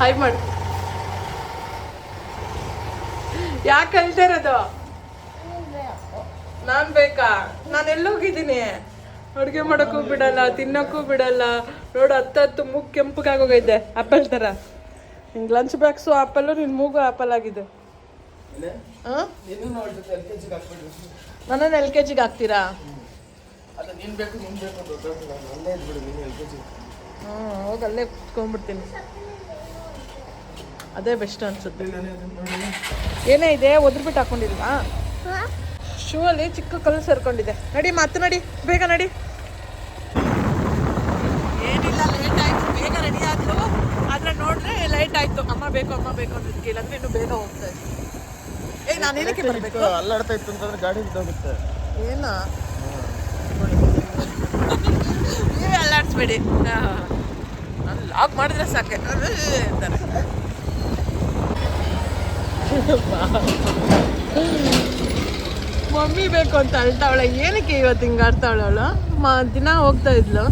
Hi ಮಾಡು. ಯಾಕೆ ಕಳ್ತಾ ಇರೋದು? ನಾನು ಬೇಕಾ? ನಾನು ಎಲ್ಲೋಗಿದ್ದೀನಿ? ಅಡುಗೆ ಮಾಡೋಕ್ಕೂ ಬಿಡಲ್ಲ, ತಿನ್ನೋಕ್ಕೂ ಬಿಡಲ್ಲ. ನೋಡು ಹತ್ತು ಮೂಗು ಕೆಂಪಗಾಗೋಗೈತೆ ಆ್ಯಪಲ್ ಥರ. ನಿಂಗೆ ಲಂಚ್ ಬಾಕ್ಸು ಆ್ಯಪಲ್ಲು, ನಿನ್ನ ಮೂಗು ಆ್ಯಪಲ್ ಆಗಿದೆ. ಹಾಂ, ನನ್ನನ್ನು LKG ಹಾಕ್ತೀರಾ? ಹೋಗಿ ಅಲ್ಲೇ ಕುತ್ಕೊಂಡ್ಬಿಡ್ತೀನಿ. ಅದೇ ಬೆಸ್ಟ್ ಅನ್ಸುತ್ತೆ. ಏನೇ ಇದೆ, ಒದ್ರಬಿಟ್ಟು ಹಾಕೊಂಡಿಲ್ವಾ? ಶೂ ಅಲ್ಲಿ ಚಿಕ್ಕ ಕಲ್ಲು ಸೇರ್ಕೊಂಡಿದೆ. ನಡಿ ಮತ್ತೆ ನಡಿ, ಬೇಗ ನಡಿ. ಏನಿಲ್ಲ, ಲೇಟ್ ಆಯ್ತು, ಬೇಗ ರೆಡಿ ಆದ್ರು. ಆದ್ರೆ ನೋಡ್ರೆ ಲೇಟ್ ಆಯ್ತು. ಅಮ್ಮ ಬೇಕು ಅನ್ನೋದಕ್ಕೆ, ಇಲ್ಲಾಂದ್ರೆ ಇನ್ನು ಬೇಗ ಹೋಗ್ತಾ ಇತ್ತು. ನಾನು ಏನಕ್ಕೆ ಬರಬೇಕು? ಅಲ್ಲಾಡ್ತಾ ಇತ್ತು ಅಂತಂದ್ರೆ ಗಾಡಿ ಬಿದ್ದೋಗುತ್ತೆ. ಏನ ನೀವೇ ಅಲ್ಲಾಡ್ಸ್ಬೇಡಿ, ನಾನು ಲಾಕ್ ಮಾಡಿದ್ರೆ ಸಾಕೆ ಅಂತಾರೆ. ಮಮ್ಮಿ ಬೇಕು ಅಂತ ಅಳ್ತಾವಳೆ. ಏನಕ್ಕೆ ಇವತ್ತು ಹಿಂಗೆ ಆಡ್ತಾವಳೆ ಅವಳು? ದಿನ ಹೋಗ್ತಾ ಇದ್ಲು.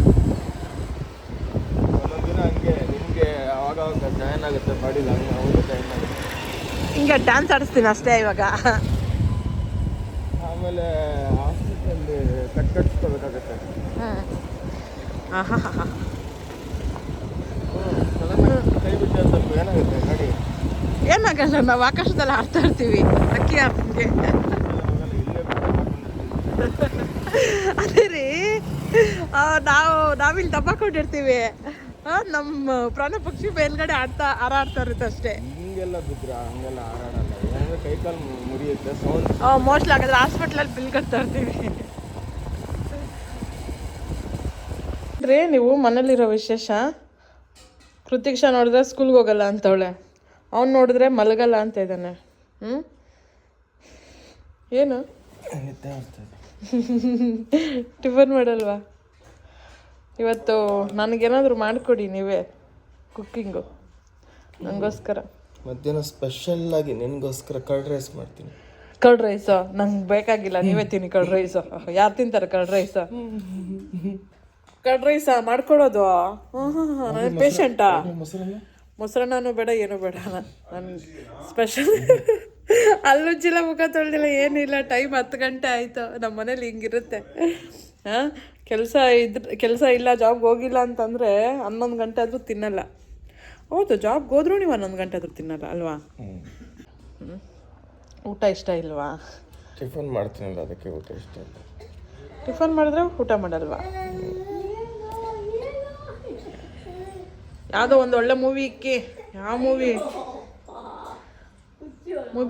ಒಂದೊಂದಿನ ಹಂಗೆ ನಿಮಗೆ ಅವಾಗ ಜಾಯಿನ್ ಆಗುತ್ತೆ ಬಾಡಿಲಿ, ಅವಾಗ ಜಾಯಿನ್ ಆಗುತ್ತೆ. ಹಿಂಗೆ ಡ್ಯಾನ್ಸ್ ಆಡಿಸ್ತೀನಿ ಅಷ್ಟೇ ಇವಾಗ. ಆಮೇಲೆ ಹಾಸ್ಪಿಟಲ್ಲಿ ಕಟ್ಸ್ಕೋಬೇಕಾಗತ್ತೆ. ಕೈ ಬಿಟ್ಟು ಸ್ವಲ್ಪ ಏನಾಗುತ್ತೆ ಗಾಡಿ? ಏನಾಗಲ್ಲ, ನಾವು ಆಕಾಶದಲ್ಲಿ ಆಡ್ತಾ ಇರ್ತೀವಿ. ಅಕ್ಕಿ ಹಾಕಂಗೆ. ಅದೇ ರೀ, ನಾವಿಲ್ಲಿ ದಬ್ಬಾಕೊಂಡಿರ್ತೀವಿ. ನಮ್ಮ ಪ್ರಾಣ ಪಕ್ಷಿ ಮೇಲ್ಗಡೆ ಹಾರಾಡ್ತಾ ಇರುತ್ತೆ ಅಷ್ಟೇ. ಹಿಂಗೆಲ್ಲ ಬಿದ್ರ ಹಂಗೆಲ್ಲ ಹಾರಾಡಲ್ಲ. ಏನಂದ್ರೆ ಕೈ ಕಾಲು ಮುರಿಯುತ್ತೆ, ಸೌಂಡ್. ಮೋಸ್ಟ್ಲಿ ಹಾಗಾದ್ರೆ ಹಾಸ್ಪಿಟ್ಲಲ್ಲಿ ಬಿಲ್ ಕಟ್ತಾ ಇರ್ತೀವಿ ರೀ. ನೀವು ಮನೇಲಿರೋ ವಿಶೇಷ, ಕೃತಿಕ್ಷಾ ನೋಡಿದ್ರೆ ಸ್ಕೂಲ್ಗೆ ಹೋಗಲ್ಲ ಅಂತವಳೆ, ಅವ್ನು ನೋಡಿದ್ರೆ ಮಲಗಲ್ಲ ಅಂತ ಇದ್ದಾನೆ. ಏನು ಟಿಫನ್ ಮಾಡಲ್ವಾ ಇವತ್ತು? ನನಗೇನಾದರೂ ಮಾಡಿಕೊಡಿ ನೀವೇ, ಕುಕ್ಕಿಂಗು ನನಗೋಸ್ಕರ. ಮಧ್ಯಾಹ್ನ ಸ್ಪೆಷಲ್ ಆಗಿ ನಿನಗೋಸ್ಕರ ಕರ್ಡ್ ರೈಸ್ ಮಾಡ್ತೀನಿ. ಕರ್ಡ್ ರೈಸು ನಂಗೆ ಬೇಕಾಗಿಲ್ಲ, ನೀವೇ ತಿನ್ನಿ ಕರ್ಡ್ ರೈಸು. ಯಾರು ತಿಂತಾರೆ ಕರ್ಡ್ ರೈಸ? ಕರ್ಡ್ ರೈಸಾ ಮಾಡ್ಕೊಡೋದು? ನಾನು ಪೇಷಂಟಾ? ಮೊಸರನ್ನೂ ಬೇಡ, ಏನೂ ಬೇಡ. ನಾನು ಸ್ಪೆಷಲ್. ಅಲ್ಲುಜ್ಜಿಲ್ಲ, ಮುಖ ತೊಳೆದಿಲ್ಲ, ಏನಿಲ್ಲ. ಟೈಮ್ 10 ಗಂಟೆ ಆಯಿತು. ನಮ್ಮ ಮನೇಲಿ ಹಿಂಗಿರುತ್ತೆ. ಕೆಲಸ ಇಲ್ಲ, ಜಾಬ್ಗೆ ಹೋಗಿಲ್ಲ ಅಂತಂದರೆ 11 ಗಂಟೆ ಆದರೂ ತಿನ್ನಲ್ಲ. ಹೌದು, ಜಾಬ್ಗೆ ಹೋದ್ರೂ ನೀವು 11 ಗಂಟೆ ಆದರೂ ತಿನ್ನಲ್ಲ ಅಲ್ವಾ? ಊಟ ಇಷ್ಟ ಇಲ್ವಾ? ಟಿಫನ್ ಮಾಡ್ತೀನಲ್ಲ, ಅದಕ್ಕೆ ಊಟ ಇಷ್ಟ ಇಲ್ಲ. ಟಿಫನ್ ಮಾಡಿದ್ರೆ ಊಟ ಮಾಡಲ್ವಾ? ಯಾವುದೋ ಒಂದು ಒಳ್ಳೆ ಮೂವಿ ಇಕ್ಕಿ. ಯಾವ ಮೂವಿ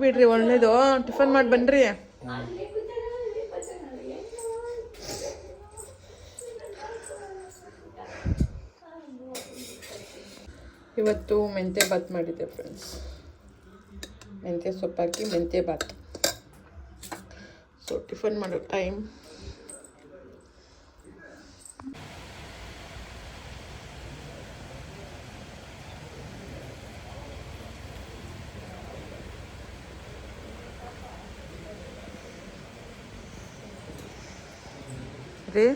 ಇಡ್ರಿ ಒಳ್ಳೇದು. ಟಿಫನ್ ಮಾಡಿ ಬನ್ನಿರಿ. ಇವತ್ತು ಮೆಂತ್ಯ ಬಾತ್ ಮಾಡಿದ್ದೆ ಫ್ರೆಂಡ್ಸ್. ಮೆಂತ್ಯ ಸೊಪ್ಪು ಹಾಕಿ ಮೆಂತ್ಯ ಬಾತ್. ಸೊ ಟಿಫನ್ ಮಾಡೋ ಟೈಮ್. ರೀ,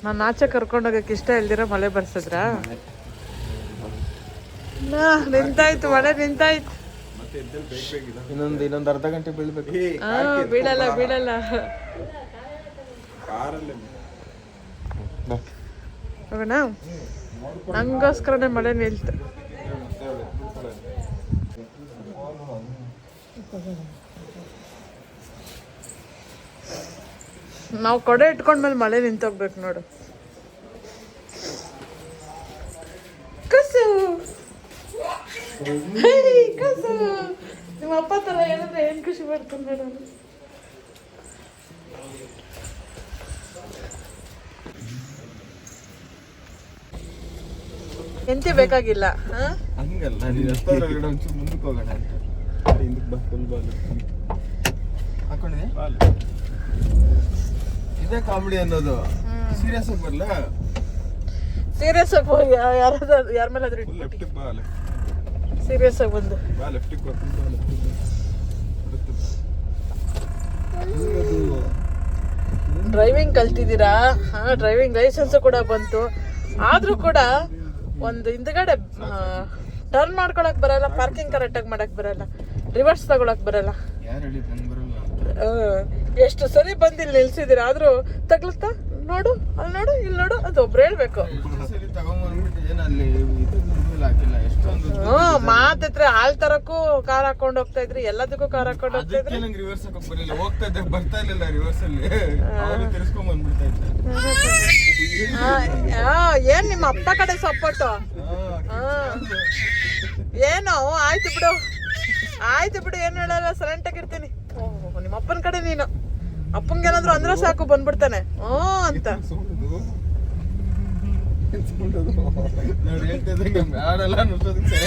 ನಾನು ಆಚೆ ಕರ್ಕೊಂಡೋಗಕ್ಕೆ ಇಷ್ಟ ಇಲ್ದಿರ ಮಳೆ ಬರ್ಸಿದ್ರ? ನಿಂತಾಯ್ತು, ಮಳೆ ನಿಂತಾಯ್ತು. ಇನ್ನೊಂದು ಅರ್ಧ ಗಂಟೆ ಬೀಳ್ಬೇಕು. ಬೀಳಲ್ಲ. ಹೋಗೋಣ, ನಂಗೋಸ್ಕರನೇ ಮಳೆ ನಿಲ್ತು. ನಾವು ಕೊಡೆ ಇಟ್ಕೊಂಡ್ಮೇಲೆ ಮಳೆ ನಿಂತೋಗ್ಬೇಕು ನೋಡು. ಕಸು ಕಸು, ನಿಮ್ಮ ಅಪ್ಪ ಥರ ಹೇಳಿದ್ರೆ ಏನು ಖುಷಿ ಪಡ್ತೀನಿ ನಾನು. ಎಂತ ಬೇಕಾಗಿಲ್ಲ. ಹಂಗಲ್ಲ, ಒಂಚೂರು ಮುಂದಕ್ಕೆ ಹೋಗೋಣ ಅಂತ. ಹಾಕೊಂಡಿದೆ. ಇದೇ ಕಾಮಿಡಿ ಅನ್ನೋದು. ಸೀರಿಯಸ್ ಆಗಿ ಬರಲ್ಲ. ಸೀರಿಯಸ್ ಆಗಿ ಯಾರ ಮೇಲಾದ್ರೂ ಸೀರಿಯಸ್ ಆಗಿ ಬಂದು ಡ್ರೈವಿಂಗ್ ಕಲ್ತಿದ್ದೀರಾ? ಡ್ರೈವಿಂಗ್ ಲೈಸೆನ್ಸ್ ಕೂಡ ಬಂತು. ಆದ್ರೂ ಕೂಡ ಒಂದು ಹಿಂದ್ಗಡೆ ಟರ್ನ್ ಮಾಡ್ಕೊಳಕ್ ಬರಲ್ಲ, ಪಾರ್ಕಿಂಗ್ ಕರೆಕ್ಟಾಗಿ ಮಾಡಕ್ ಬರಲ್ಲ, ರಿವರ್ಸ್ ತಗೊಳಕ್ ಬರಲ್ಲ. ಯಾರು ಹೇಳಿದ್ ನಂಗೆ ಬರಲ್ಲ? ಎಷ್ಟು ಸರಿ ಬಂದಿಲ್ಲಿ ನಿಲ್ಸಿದೀರ, ಆದ್ರೂ ತಗ್ಲುತ್ತಾ ನೋಡು, ಅಲ್ಲಿ ನೋಡು, ಇಲ್ಲಿ ನೋಡು ಅಂತ ಒಬ್ರು ಹೇಳ್ಬೇಕು. ಸರಿ ತಗೊಂಡ್ಬಂದ್ಬಿಟ್ಟಿದ್ದೇನೆ ಅಲ್ಲಿ ಹಾಕಿಲ್ಲ ಎಷ್ಟೊಂದು. ಮಾತಿದ್ರೆ ಹಾಲ್ ತರಕ್ಕೂ ಕಾರ್ ಹಾಕೊಂಡ್ ಹೋಗ್ತಾ ಇದ್ರಿ, ಎಲ್ಲದಕ್ಕೂ ಕಾರ್ ಹಾಕೊಂಡ್ ಹೋಗ್ತಾ ಇದ್ರಿ. ನಂಗೆ ರಿವರ್ಸ್ ಹಾಕಕ್ ಬರಲಿಲ್ಲ, ಹೋಗ್ತಾ ಇದ್ದೆ ಬರ್ತಾ ಇರ್ಲಿಲ್ಲ ರಿವರ್ಸ್ ಅಲ್ಲಿ, ಅವ್ರು ತಿರ್ಸ್ಕೊಂಡ್ ಬಂದ್ಬಿಡ್ತಾ ಇದ್ದೆ. ಏನ್ ನಿಮ್ಮ ಅಪ್ಪ ಕಡೆ ಸಪೋರ್ಟು? ಏನು ಆಯ್ತು ಬಿಡು, ಆಯ್ತು ಬಿಡು, ಏನ್ ಹೇಳಲ್ಲ, ಸೈಲೆಂಟ್ ಆಗಿರ್ತೀನಿ. ನಿಮ್ಮ ಅಪ್ಪನ ಕಡೆ ನೀನು, ಅಪ್ಪಂಗೇನಾದ್ರು ಅಂದ್ರೆ ಸಾಕು ಬಂದ್ಬಿಡ್ತಾನೆ ಅಂತ. ನೋಡಿ ಹೇಳ್ತಾ ಇದ್ದಂಗೆ ಬ್ಯಾಡಲ್ಲ ಅನ್ನಿಸೋದಕ್ಕೆ.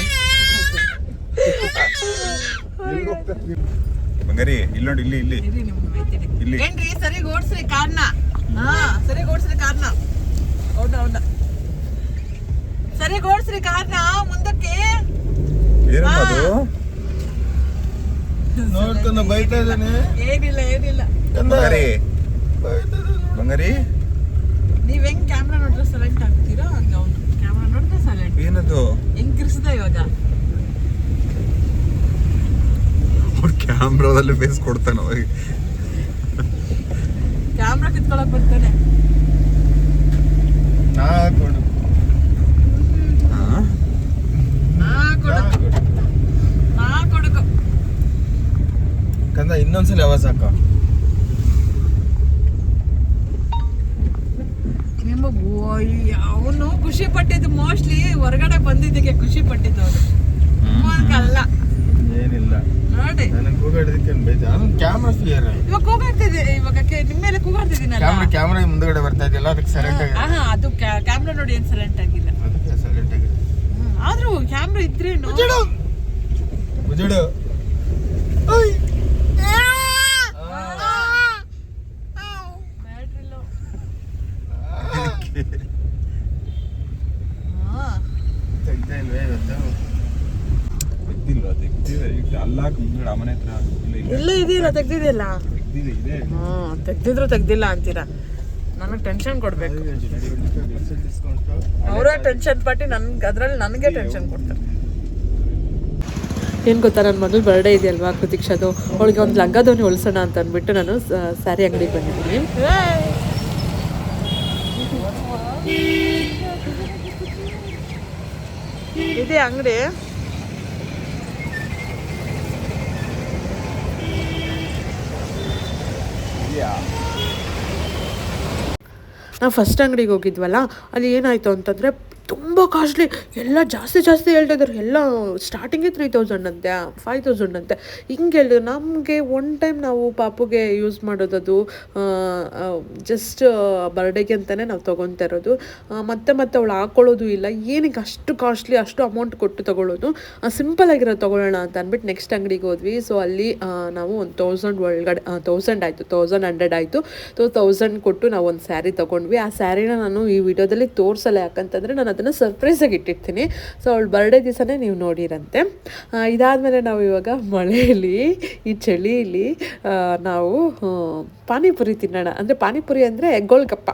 ಬಂಗಾರಿ ಇಲ್ಲಿ ನೋಡಿ, ಇಲ್ಲಿ ಇಲ್ಲಿ ಇಲ್ಲಿ ಏನ್ರಿ ಸರಿ ಓಡ್ಸ್ರಿ ಕಾರ್ನ, ಸರಿ ಓಡ್ಸ್ರಿ ಕಾರ್ನ, ಹೌದಾ ಸರಿ ಓಡ್ಸ್ರಿ ಕಾರ್ನ ಮುಂದಕ್ಕೆ. ಏನದು ನೋಡ್ತಾನ ಬೈತಾ ಇದ್ದಾನೆ. ಏನಿಲ್ಲ ಬಂಗಾರಿ, ಬಂಗಾರಿ ನೀವ್ ಹೆಂಗ್ ಕ್ಯಾಮ್ರಾ ನೋಡಿದ್ರೆ ಸೈಲೆಂಟ್ ಆಗ್ತೀರಾ ಹಂಗ ಅವ್ನು ಕ್ಯಾಮ್ರಾ ನೋಡಿದ್ರೆ ಸೈಲೆಂಟ್. ಏನದು ಹೆಂಗ್ ಕಿರ್ಸ್ದ ಇವಾಗ ಅವ್ರು ಕ್ಯಾಮ್ರಾದಲ್ಲಿ ಬೇಸ್ ಕೊಡ್ತಾನ ಅವ್ರಿಗೆ. ಕ್ಯಾಮ್ರಾ ಕಿತ್ಕೊಳಕ್ ಬರ್ತಾನೆ. ನಾ ಕೊಡು ಕಂದ, ಇನ್ನೊಂದ್ಸಲ ಆವಾಜ್ ಹಾಕ. ಅವನು ಖುಷಿ ಪಟ್ಟಿದ್ದು ಮೋಸ್ಟ್ಲಿ ಹೊರಗಡೆ ಬಂದಿದ್ದಕ್ಕೆ ಖುಷಿ ಪಟ್ಟಿದ್ದು ಅವನು ಅಲ್ಲ. ಏನಿಲ್ಲ ನೋಡಿ ನನಗೆ ಕೂಗಾಡೋದಕ್ಕೆ ಬೈತ. ನಾನು ಕ್ಯಾಮ್ರಾ ಕ್ಲಿಯರ್ ಇವಾಗ ಕೂಗಾಡ್ತಿದ್ದೆ, ಇವಾಗ ನಿಮ್ಮ ಮೇಲೆ ಕೂಗಾಡ್ತಿದ್ದೀನಲ್ಲ. ಕ್ಯಾಮ್ರಾ ಮುಂದಗಡೆ ಬರ್ತಾ ಇದೆಯಲ್ಲ, ಅದಕ್ಕೆ ಸೈಲೆಂಟ್ ಆಗಿದೆ. ಅದು ಕ್ಯಾಮ್ರಾ ನೋಡಿ ಏನ್ ಸೈಲೆಂಟ್ ಆಗಿಲ್ಲ, ಅದಕ್ಕೆ ಸೈಲೆಂಟ್ ಆಗಿದೆ. ಆದ್ರೂ ಕ್ಯಾಮ್ರಾ ಇದ್ರೇನು ಮುಜುಡು ತೆಗ್ತಾ ಇಲ್ವೇ ಇವತ್ತು? ತೆಗ್ದಿಲ್ವಾ? ತೆಗ್ದಿದೆ ಈಗ ಅಲ್ಲಾಕ ಮುಂದೆ ಮನೆ ಹತ್ರ ಇಲ್ಲ ಇದೆಯಲ್ಲ, ತೆಗ್ದಿದೆಯಲ್ಲ. ತೆಗ್ದಿದೆ ಇದೆ. ತೆಗ್ದಿದ್ರು ತೆಗ್ದಿಲ್ಲ ಅಂತೀರಾ, ನನಗೆ ಟೆನ್ಷನ್ ಕೊಡ್ಬೇಕು. ಅವರೇ ಟೆನ್ಷನ್ ಪಟ್ಟು ನನ್ಗೆ, ಅದ್ರಲ್ಲಿ ನನಗೆ ಟೆನ್ಷನ್ ಕೊಡ್ತಾರೆ. ಏನು ಗೊತ್ತಾ, ನನ್ನ ಮಗಳು ಬರ್ಡೇ ಇದೆಯಲ್ವಾ ಕೃತಿಕ್ಷದು, ಅವಳಿಗೆ ಒಂದು ಲಂಗದೋನಿ ಹೊಲ್ಸೋಣ ಅಂತ ಅಂದ್ಬಿಟ್ಟು ನಾನು ಸ್ಯಾರಿ ಅಂಗಡಿಗೆ ಬಂದಿದ್ದೀನಿ. ಇದೆ ಅಂಗಡಿ. ನಾವು ಫಸ್ಟ್ ಅಂಗಡಿಗೆ ಹೋಗಿದ್ವಲ್ಲ, ಅಲ್ಲಿ ಏನಾಯಿತು ಅಂತಂದರೆ ತುಂಬ ಕಾಸ್ಟ್ಲಿ, ಎಲ್ಲ ಜಾಸ್ತಿ ಹೇಳ್ತಾ ಇದ್ದಾರೆ. ಎಲ್ಲ ಸ್ಟಾರ್ಟಿಂಗೇ 3000 ಅಂತೆ, 5000 ಅಂತೆ, ಹಿಂಗೆ ಹೇಳಿದ್ರು. ನಮಗೆ ಒನ್ ಟೈಮ್ ನಾವು ಪಾಪುಗೆ ಯೂಸ್ ಮಾಡೋದದು, ಜಸ್ಟ್ ಬರ್ಡೇಗೆ ಅಂತಲೇ ನಾವು ತೊಗೊತಾ ಇರೋದು. ಮತ್ತೆ ಅವಳು ಹಾಕ್ಕೊಳ್ಳೋದು ಇಲ್ಲ. ಏನಕ್ಕೆ ಅಷ್ಟು ಕಾಸ್ಟ್ಲಿ, ಅಷ್ಟು ಅಮೌಂಟ್ ಕೊಟ್ಟು ತೊಗೊಳ್ಳೋದು, ಸಿಂಪಲಾಗಿರೋ ತೊಗೊಳ್ಳೋಣ ಅಂತ ಅಂದ್ಬಿಟ್ಟು ನೆಕ್ಸ್ಟ್ ಅಂಗಡಿಗೆ ಹೋದ್ವಿ. ಸೊ ಅಲ್ಲಿ ನಾವು ಒಂದು 1000 ಒಳಗಡೆ 1000 ಆಯಿತು, 1100 ಆಯಿತು. 1000 ಕೊಟ್ಟು ನಾವು ಒಂದು ಸ್ಯಾರಿ ತೊಗೊಂಡ್ವಿ. ಆ ಸ್ಯಾರಿನ ನಾನು ಈ ವಿಡಿಯೋದಲ್ಲಿ ತೋರಿಸಲ್ಲ, ಯಾಕಂತಂದರೆ ನಾನು ಅದನ್ನು ಸರ್ಪ್ರೈಸಾಗಿ ಇಟ್ಟಿರ್ತೀನಿ. ಸೊ ಅವಳು ಬರ್ಡೇ ದಿವಸನೇ ನೀವು ನೋಡಿರಂತೆ. ಇದಾದಮೇಲೆ ನಾವು ಇವಾಗ ಮಳೆಯಲ್ಲಿ, ಈ ಚಳಿಯಲ್ಲಿ ನಾವು ಪಾನಿಪುರಿ ತಿನ್ನೋಣ, ಅಂದರೆ ಪಾನಿಪುರಿ ಅಂದರೆ ಗೋಲ್ಗಪ್ಪ.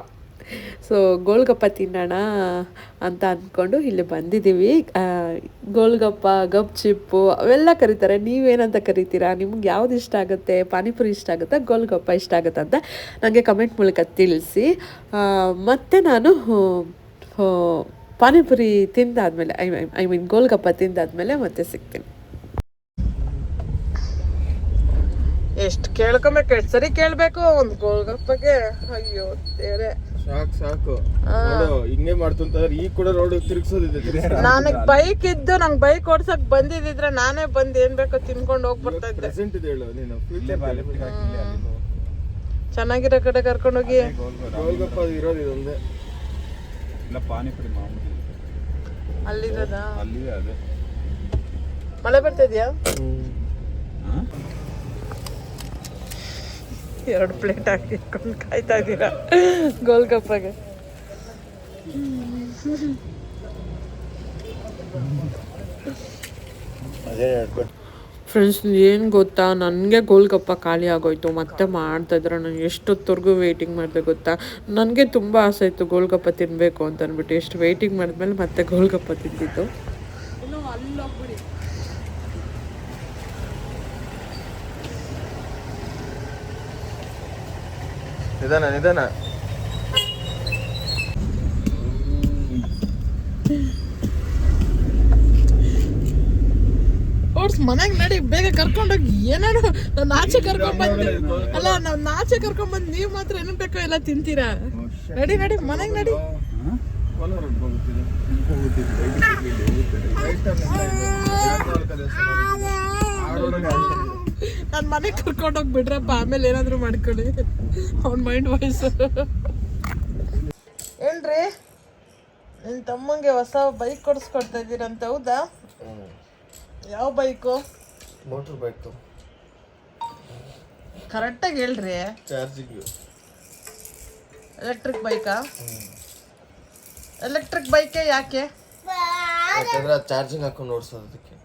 ಸೊ ಗೋಲ್ಗಪ್ಪ ತಿನ್ನೋಣ ಅಂತ ಅಂದ್ಕೊಂಡು ಇಲ್ಲಿ ಬಂದಿದ್ದೀವಿ. ಗೋಲ್ಗಪ್ಪ, ಗಪ್ ಚಿಪ್ಪು ಅವೆಲ್ಲ ಕರೀತಾರೆ. ನೀವೇನಂತ ಕರಿತೀರಾ? ನಿಮ್ಗೆ ಯಾವ್ದು ಇಷ್ಟ ಆಗುತ್ತೆ? ಪಾನಿಪುರಿ ಇಷ್ಟ ಆಗುತ್ತಾ, ಗೋಲ್ಗಪ್ಪ ಇಷ್ಟ ಆಗುತ್ತಾ ಅಂತ ನನಗೆ ಕಮೆಂಟ್ ಮೂಲಕ ತಿಳಿಸಿ. ಮತ್ತು ನಾನು ಪಾನಿಪುರಿ ತಿಂದಾದ್ಮೇಲೆ, ಐ ಮೀನ್ ಗೋಲ್ಗಪ್ಪ ತಿಂದಾದ್ಮೇಲೆ ಮತ್ತೆ ಸಿಗ್ತೀನಿ. ಎಷ್ಟು ಕೇಳ್ಕೊಬೇಕು, ಎಷ್ಟು ಸರಿ ಕೇಳಬೇಕು ಒಂದು ಗೋಲ್ಗಪ್ಪಗೆ? ಅಯ್ಯೋ ದೇವ್ರೆ, ಸಾಕು ಹಿಂಗೆ ಮಾಡ್ತಂತಂದ್ರೆ ಈಗ ಕೂಡ ರೋಡ್ ತಿರುಗಿಸೋದಿದೆ. ನನಗೆ ಬೈಕ್ ಇದ್ದು, ನಂಗೆ ಬೈಕ್ ಓಡ್ಸಕ್ ಬಂದಿದ್ರೆ ನಾನೇ ಬಂದು ಏನ್ ಬೇಕೋ ತಿನ್ಕೊಂಡು ಹೋಗ್ಬರ್ತಾ ಇದ್ದೆ. ಚೆನ್ನಾಗಿರೋ ಕಡೆ ಕರ್ಕೊಂಡೋಗಿ. ಗೋಲ್ಗಪ್ಪ ಇರೋದು ಇದೊಂದೇ, ಇಲ್ಲ ಪಾನಿಪುರಿ ಮಾಮೂಲಿ ಅಲ್ಲಿರೋದ. ಅಲ್ಲಿದೆ ಅದೇ. ಮಳೆ ಬರ್ತಾ ಇದೆಯಾ? 2 ಪ್ಲೇಟ್ ಹಾಕಿಟ್ಕೊಂಡು ಕಾಯ್ತಾ ಇದ್ದೀರಾ ಗೋಲ್ಗಪ್ಪಗೆ? ಫ್ರೆಂಡ್ಸ್ ಏನು ಗೊತ್ತಾ, ನನಗೆ ಗೋಲ್ಗಪ್ಪ ಖಾಲಿ ಆಗೋಯ್ತು. ಮತ್ತೆ ಮಾಡ್ತಾಯಿದ್ರೆ ನಾನು ಎಷ್ಟೊತ್ತವರೆಗೂ ವೆಯ್ಟಿಂಗ್ ಮಾಡಿದೆ ಗೊತ್ತಾ. ನನಗೆ ತುಂಬ ಆಸೆ ಇತ್ತು ಗೋಲ್ಗಪ್ಪ ತಿನ್ನಬೇಕು ಅಂತ ಅಂದ್ಬಿಟ್ಟು. ಎಷ್ಟು ವೆಯ್ಟಿಂಗ್ ಮಾಡಿದ್ಮೇಲೆ ಮತ್ತೆ ಗೋಲ್ಗಪ್ಪ ತಿಂದಿದ್ದು. ಇನ್ನು ಅಲ್ಲಿ ಹೋಗ್ಬಿಡಿ. ನಿಧಾನ ಓಡ್ಸ್ ಮನೆಗೆ ನಡಿ, ಬೇಗ ಕರ್ಕೊಂಡೋಗಿ. ಏನಾರು ನಾನು ಆಚೆ ಕರ್ಕೊಂಡ್ಬಂದು ಅಲ್ಲ, ನಾನು ಆಚೆ ಕರ್ಕೊಂಡ್ಬಂದು ನೀವು ಮಾತ್ರ ಏನು ಬೇಕೋ ಎಲ್ಲ ತಿಂತೀರಾ. ನಡಿ ಮನೆಗೆ ನಡಿ. ನಾನು ಮನೆಗೆ ಕರ್ಕೊಂಡೋಗಿ ಬಿಡ್ರಪ್ಪ, ಆಮೇಲೆ ಏನಾದರೂ ಮಾಡ್ಕೊಳ್ಳಿ. ಅವ್ನ ಮೈಂಡ್ ವಾಯ್ಸ್ ಹೇಳ್ರಿ. ನಿನ್ನ ತಮ್ಮಂಗೆ ಹೊಸ ಬೈಕ್ ಕೊಡಿಸ್ಕೊಡ್ತಾ ಇದ್ದೀರಂತ, ಹೌದಾ? ಯಾವ ಬೈಕು? ಮೋಟರ್ ಬೈಕ್ ಕರೆಕ್ಟಾಗಿ ಹೇಳ್ರಿ. ಚಾರ್ಜಿಂಗ್ ಎಲೆಕ್ಟ್ರಿಕ್ ಬೈಕಾ? ಎಲೆಕ್ಟ್ರಿಕ್ ಬೈಕೆ ಯಾಕೆ? ಯಾಕಂದ್ರೆ ಚಾರ್ಜಿಂಗ್ ಹಾಕೊಂಡು ಓಡಿಸೋದಕ್ಕೆ.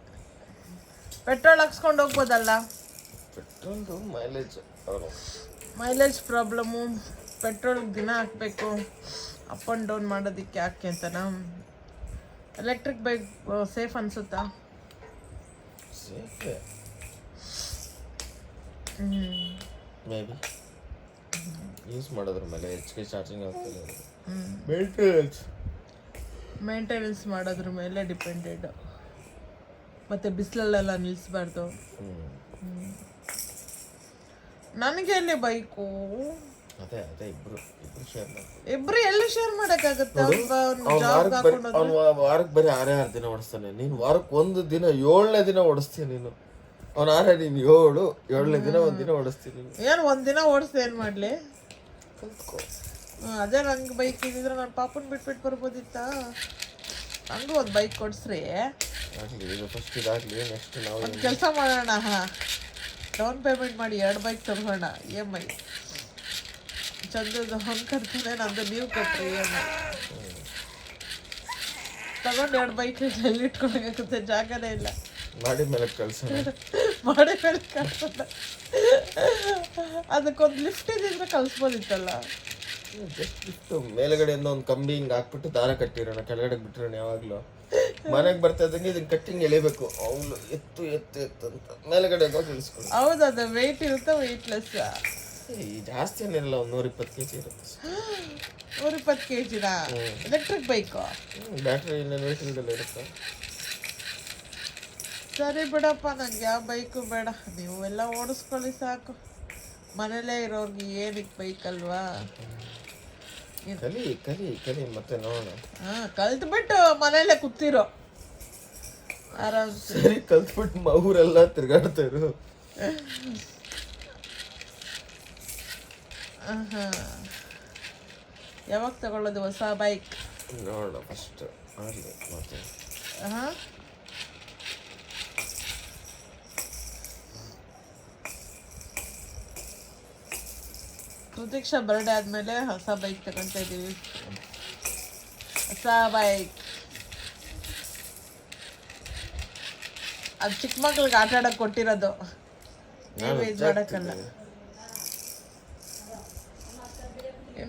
ಪೆಟ್ರೋಲ್ ಹಾಕ್ಸ್ಕೊಂಡು ಹೋಗ್ಬೋದಲ್ಲ? ಪೆಟ್ರೋಲ್ದು ಮೈಲೇಜ್ ಪ್ರಾಬ್ಲಮ್ಮು. ಪೆಟ್ರೋಲ್ ದಿನ ಹಾಕಬೇಕು ಅಪ್ ಆ್ಯಂಡ್ ಡೌನ್ ಮಾಡೋದಕ್ಕೆ, ಯಾಕೆ ಅಂತನಾ? ಎಲೆಕ್ಟ್ರಿಕ್ ಬೈಕ್ ಸೇಫ್ ಅನಿಸುತ್ತಾ? ಮೇಬಿ ಯೂಸ್ ಮಾಡೋದ್ರ ಮೇಲೆ ಹೆಚ್ಚಿಗೆ ಚಾರ್ಜಿಂಗ್ ಆಗ್ತದೆ. ಮೇಂಟೆನೆನ್ಸ್ ಮಾಡೋದ್ರ ಮೇಲೆ ಡಿಪೆಂಡೆಡ್. ಮತ್ತು ಬಿಸಿಲಲ್ಲೆಲ್ಲ ನಿಲ್ಲಿಸ್ಬಾರ್ದು. ನನಗೆ ಎಲ್ಲಿ ಬೈಕು? ಅದೇ ಇಬ್ರು ಶೇರ್ ಮಾಡ್ತೀವಿ. ಇಬ್ರು ಎಲ್ಲಿ ಶೇರ್ ಮಾಡೋಕ್ಕಾಗುತ್ತೆ? ಅವ್ನು ವಾರಕ್ಕೆ ಬರೀ 6 ದಿನ ಓಡಿಸ್ತಾನೆ. ನೀನು ವಾರಕ್ಕೆ ಒಂದು ದಿನ 7ನೇ ದಿನ ಓಡಿಸ್ತೀನಿ ನೀನು. ಅವ್ನು 6 ನೀನು 7ನೇ ದಿನ ಒಂದಿನ ಓಡಿಸ್ತೀನಿ. ಏನು ಒಂದಿನ ಓಡಿಸ್ದೆ ಏನು ಮಾಡಲಿ? ಕಲ್ತ್ಕೋ. ಅದೇ ನಂಗೆ ಬೈಕ್ ಇದ್ದಿದ್ರೆ ನಾನು ಪಾಪನ್ ಬಿಟ್ಬಿಟ್ಟು ಬರ್ಬೋದಿತ್ತಾ? ನನಗೂ ಒಂದು ಬೈಕ್ ಕೊಡಿಸ್ರಿ. ಆಗಲಿ, ಇದು ಫಸ್ಟ್ ಇದಾಗಲಿ, ನೆಕ್ಸ್ಟ್ ನಾವು ಒಂದು ಕೆಲಸ ಮಾಡೋಣ. ಡೌನ್ ಪೇಮೆಂಟ್ ಮಾಡಿ 2 ಬೈಕ್ ತಗೋಣ. EMI ಚಂದದ ಅವ್ನು ಕಟ್ತಾನೆ, ನಂದು ನೀವು ಕಟ್ರಿ. EMI ತಗೊಂಡು 2 ಬೈಕ್ ಎಲ್ಲಿ ಇಟ್ಕೊಳಕಾಗುತ್ತೆ? ಜಾಗನೇ ಇಲ್ಲ. ಮಾಡಿ ಮೇಲೆ ಕಳ್ಸೋಣ. ಮಾಡಿ ಮೇಲೆ ಕಳ್ಸೋಣ. ಅದಕ್ಕೊಂದು ಲಿಫ್ಟ್ ಇದ್ದಿದ್ರೆ ಕಳಿಸ್ಬೋದಿತ್ತಲ್ಲ. ಜಸ್ಟ್ ಲಿಫ್ಟು ಮೇಲೆಗಡೆಯಿಂದ ಒಂದು ಕಂಬಿ ಹಿಂಗೆ ಹಾಕ್ಬಿಟ್ಟು ದಾರ ಕಟ್ಟಿರೋಣ, ಕೆಳಗಡೆ ಬಿಟ್ಟಿರೋಣ. ಯಾವಾಗಲೂ ಮನೆಗೆ ಬರ್ತಾ ಇದ್ದಂಗೆ ಇದನ್ನ ಕಟ್ಟಿಂಗ್ ಎಳಿಬೇಕು. ಅವಳು ಎತ್ತು ಅಂತ ಮೇಲೆಗಡೆ ಹೋಗಿ ಇಳಿಸ್ಕೊಂಡು. ಹೌದು, ಅದು ವೆಯ್ಟ್ ಇರುತ್ತೆ, ವೆಯ್ಟ್ಲೆಸ್. ಜಾಸ್ತಿ ಏನಿಲ್ಲ, ಒಂದು 120 kg ಇರುತ್ತೆ. 120 kg ಎಲೆಕ್ಟ್ರಿಕ್ ಬೈಕು? ಬ್ಯಾಟ್ರಿ ಇನ್ವೆರ್ಟರ್ದೆಲ್ಲ ಇರುತ್ತೆ. ಸರಿ ಬಿಡಪ್ಪ, ನಂಗೆ ಯಾವ ಬೈಕು ಬೇಡ. ನೀವು ಎಲ್ಲ ಓಡಿಸ್ಕೊಳ್ಳಿ ಸಾಕು. ಮನೇಲೇ ಇರೋರ್ಗೆ ಏನಕ್ಕೆ ಬೈಕ್ ಅಲ್ವಾ? ಕಲಿ ಮತ್ತೆ ನೋಡೋಣ. ಕಲ್ತ್ಬಿಟ್ಟು ಮನೇಲೆ ಕೂತಿರೋ ಆರಾಮ್. ಸರಿ, ಕಲ್ತ್ಬಿಟ್ಟು ಊರೆಲ್ಲ ತಿರ್ಗಾಡ್ತಾ ಇರು. ಯಾವಾಗ ತಗೊಳ್ಳೋದು ಹೊಸ ಬೈಕ್? ನೋಡೋಣ ಫಸ್ಟ್ ಆಗಲಿ ಮತ್ತೆ. ಪ್ರತೀಕ್ಷಾ ಬರ್ಡೇ ಆದಮೇಲೆ ಹೊಸ ಬೈಕ್ ತಗೊಳ್ತಾ ಇದ್ದೀವಿ. ಹೊಸ ಬೈಕ್ ಅದು ಚಿಕ್ಕ ಮಕ್ಳಿಗೆ ಆಟ ಆಡಕ್ಕೆ ಕೊಟ್ಟಿರೋದು, ನೀವು ಯೂಸ್ ಮಾಡೋಕ್ಕಲ್ಲ.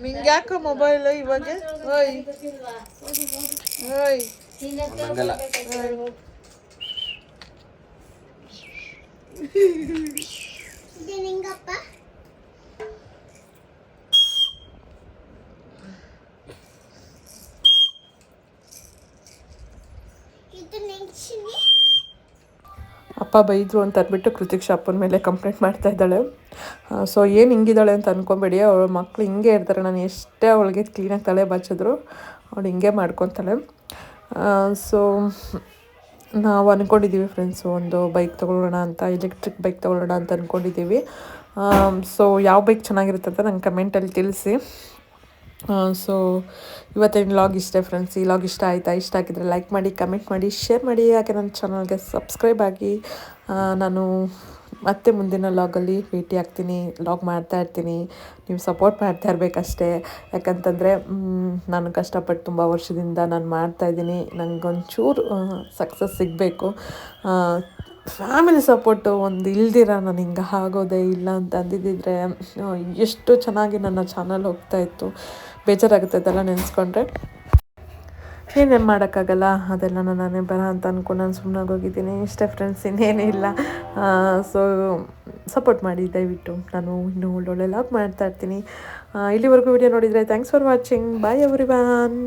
ನಿಂಗೆ ಯಾಕೋ ಮೊಬೈಲ್ ಇವಾಗ? ಓಯ್ ಅಪ್ಪ ಬೈದರು ಅಂತ ಅಂದ್ಬಿಟ್ಟು ಕೃತಿಕ್ಷಾ ಅಪ್ಪನ ಮೇಲೆ ಕಂಪ್ಲೇಂಟ್ ಮಾಡ್ತಾ ಇದ್ದಾಳೆ. ಸೊ ಏನು ಹಿಂಗಿದ್ದಾಳೆ ಅಂತ ಅಂದ್ಕೊಬೇಡಿ. ಅವಳ ಮಕ್ಳು ಹಿಂಗೆ ಇರ್ತಾರೆ. ನಾನು ಎಷ್ಟೇ ಅವಳಿಗೆ ಕ್ಲೀನಾಗಿ ತಲೆ ಬಾಚಿದ್ರು ಅವಳು ಹಿಂಗೆ ಮಾಡ್ಕೊತಾಳೆ. ಸೊ ನಾವು ಅಂದ್ಕೊಂಡಿದ್ದೀವಿ ಫ್ರೆಂಡ್ಸು, ಒಂದು ಬೈಕ್ ತೊಗೊಳ್ಳೋಣ ಅಂತ, ಎಲೆಕ್ಟ್ರಿಕ್ ಬೈಕ್ ತೊಗೊಳ್ಳೋಣ ಅಂತ ಅಂದ್ಕೊಂಡಿದ್ದೀವಿ. ಸೊ ಯಾವ ಬೈಕ್ ಚೆನ್ನಾಗಿರುತ್ತೆ ಅಂತ ನಂಗೆ ಕಮೆಂಟಲ್ಲಿ ತಿಳಿಸಿ. ಸೊ ಇವತ್ತಿನ ಲಾಗ್ ಇಷ್ಟೇ ಫ್ರೆಂಡ್ಸ್. ಈ ಲಾಗ್ ಇಷ್ಟ ಆಯಿತಾ? ಇಷ್ಟ ಆಗಿದ್ರೆ ಲೈಕ್ ಮಾಡಿ, ಕಮೆಂಟ್ ಮಾಡಿ, ಶೇರ್ ಮಾಡಿ. ಹಾಗೆ ನನ್ನ ಚಾನಲ್ಗೆ ಸಬ್ಸ್ಕ್ರೈಬ್ ಆಗಿ. ನಾನು ಮತ್ತೆ ಮುಂದಿನ ಲಾಗಲ್ಲಿ ಭೇಟಿ ಆಗ್ತೀನಿ, ಲಾಗ್ ಮಾಡ್ತಾಯಿರ್ತೀನಿ. ನೀವು ಸಪೋರ್ಟ್ ಮಾಡ್ತಾ ಇರಬೇಕಷ್ಟೇ. ಯಾಕಂತಂದರೆ ನಾನು ಕಷ್ಟಪಟ್ಟು ತುಂಬ ವರ್ಷದಿಂದ ನಾನು ಮಾಡ್ತಾಯಿದ್ದೀನಿ. ನನಗೊಂಚೂರು ಸಕ್ಸಸ್ ಸಿಗಬೇಕು. ಫ್ಯಾಮಿಲಿ ಸಪೋರ್ಟು ಒಂದು ಇಲ್ದಿರ ನಾನು ಹಿಂಗೆ ಆಗೋದೇ ಇಲ್ಲ ಅಂತ ಅಂದಿದ್ದಿದ್ರೆ ಎಷ್ಟು ಚೆನ್ನಾಗಿ ನನ್ನ ಚಾನಲ್ ಹೋಗ್ತಾಯಿತ್ತು. ಬೇಜಾರಾಗುತ್ತೆ ಅದೆಲ್ಲ ನೆನೆಸ್ಕೊಂಡ್ರೆ. ಏನೇನು ಮಾಡೋಕ್ಕಾಗಲ್ಲ, ಅದೆಲ್ಲ ನಾನೇ ಬರ ಅಂತ ಅಂದ್ಕೊಂಡು ನಾನು ಸುಮ್ಮನಾಗಿ ಹೋಗಿದ್ದೀನಿ. ಇಷ್ಟೇ ಫ್ರೆಂಡ್ಸ್, ಇನ್ನೇನೇ ಇಲ್ಲ. ಸೊ ಸಪೋರ್ಟ್ ಮಾಡಿ ದಯವಿಟ್ಟು. ನಾನು ಇನ್ನೂ ಒಳ್ಳೊಳ್ಳೆ ಲಾಗ್ ಮಾಡ್ತಾಯಿರ್ತೀನಿ. ಇಲ್ಲಿವರೆಗೂ ವಿಡಿಯೋ ನೋಡಿದರೆ thanks for watching. Bye everyone.